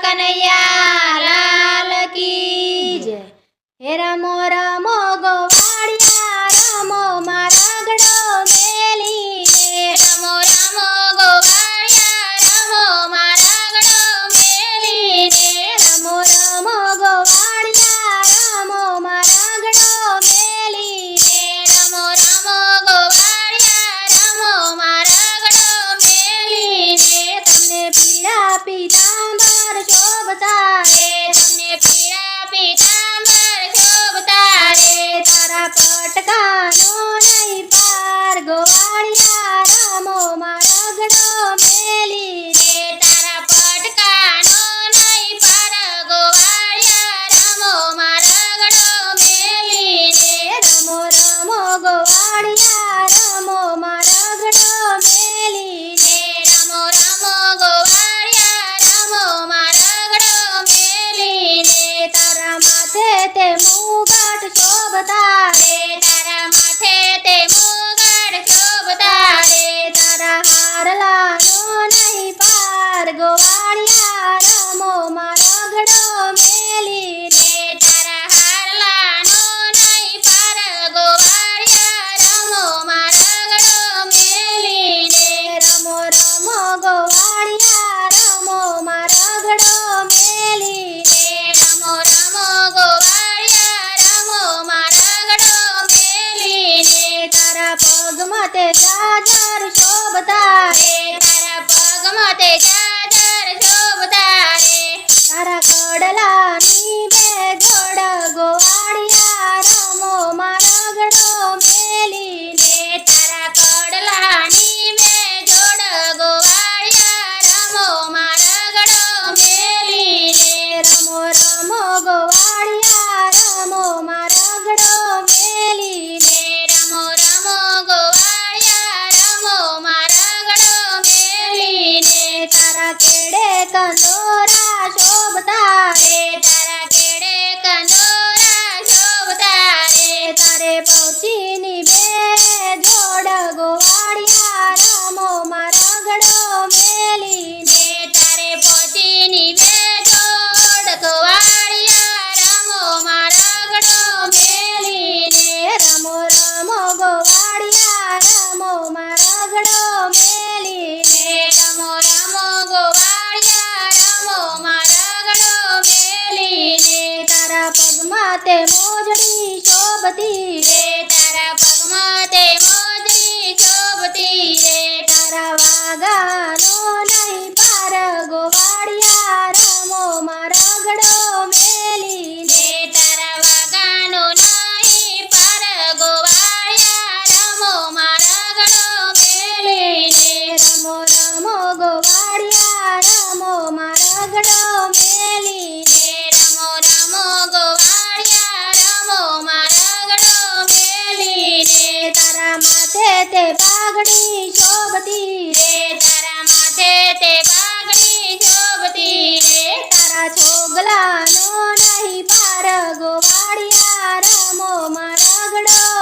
કનૈયા લાલ કી જય। હે રમો રમો ગોવાળિયા રમો મારા ગળો મેલીને। રમો રમો ગોવાળિયા રમો મારા ગળો મેલીને। રમો રમો ગોવાળિયા રમો મારા ગળો મેલીને। રમો રમો ગોવાળિયા રમો મારા ગળો મેલીને। તમને પીળા પીતાંબર શોભતા રે, તમને પીળા પીતાંબર શોભતા રે। તારા પટકાનો નહીં પાર ગોવાળિયા રમો મારા ગળો મેલીને। તારા પટકાનો નહીં પાર ગોવાળિયા રમો મારા ગળો મેલીને। રમો રમો ગોવાળિયા રમો મારા ગળો મેલીને। રમો રમો ગોવાળિયા રમો મારા ગળો મેલીને। તારા માથે તે મુગટ શોભતા રે, તારા માથે તે મુગટ શોભતા રે। તારા હારલાનો નહીં પાર ગોવાળિયા રમો મારા ગળો મેલીને। તારા હારલાનો નહીં પાર ગોવાળિયા રમો મારા ગળો મેલીને। રમો રમો ગોવાળિયા રમો મારા ગળો મેલીને। રમો રમો ગોવાળિયા રમો મારા ગળો મેલીને। તારા પગમાં તે ગાજર શોભતા રે, તારા પગમાં તે ગાજર શોભતા રે। તારા કડલાની બે જોડ ગોવાળિયા રમો મારા ગળો મેલીને। તારા કડલાની બે જોડ ગોવાળિયા રમો મારા ગળો મેલીને। રમો રમો ગોવાળિયા રમો મારા ગળો મેલીને। રમો રમો ગોવાળિયા રમો મારા ગળો મેલીને। તારા કેડે કંદોરા શોભતા રે, તારા કેડે કંદોરા શોભતા રે। તારે પૌચીની બે જોડ ગોવાળિયા રમો મારા ગળો મેલીને। તારે પોતીની બે જોડ ગોવાળિયા રમો મારા ગળો મેલીને। રમો રમો ગોવાળિયા રમો મારા ગળો મેલીને। રમો રમો ગોવાળિયા રમો મારા ગળો મેલીને। તારા પગમાં તે મોજડી શોભતી રે, તારા પગમાં તે મોજડી શોભતી રે। તારા વાગાનો નહીં પાર ગોવાળિયા રમો મારા ગળો મેલીને। તારા વાગાનો નહીં પાર ગોવાળિયા રમો મારા ગળો મેલીને। રમો રમો ગોવાળિયા રમો મારા ગળો મેલીને। રમો રમો ગોવાળિયા રમો મારા ગળો મેલીને। તારા માથે તે પાઘડી શોભતી રે, તારા માથે તે પાઘડી શોભતી રે। તારા છોગલાનો નહીં પાર ગોવાળિયા રમો મારા ગળો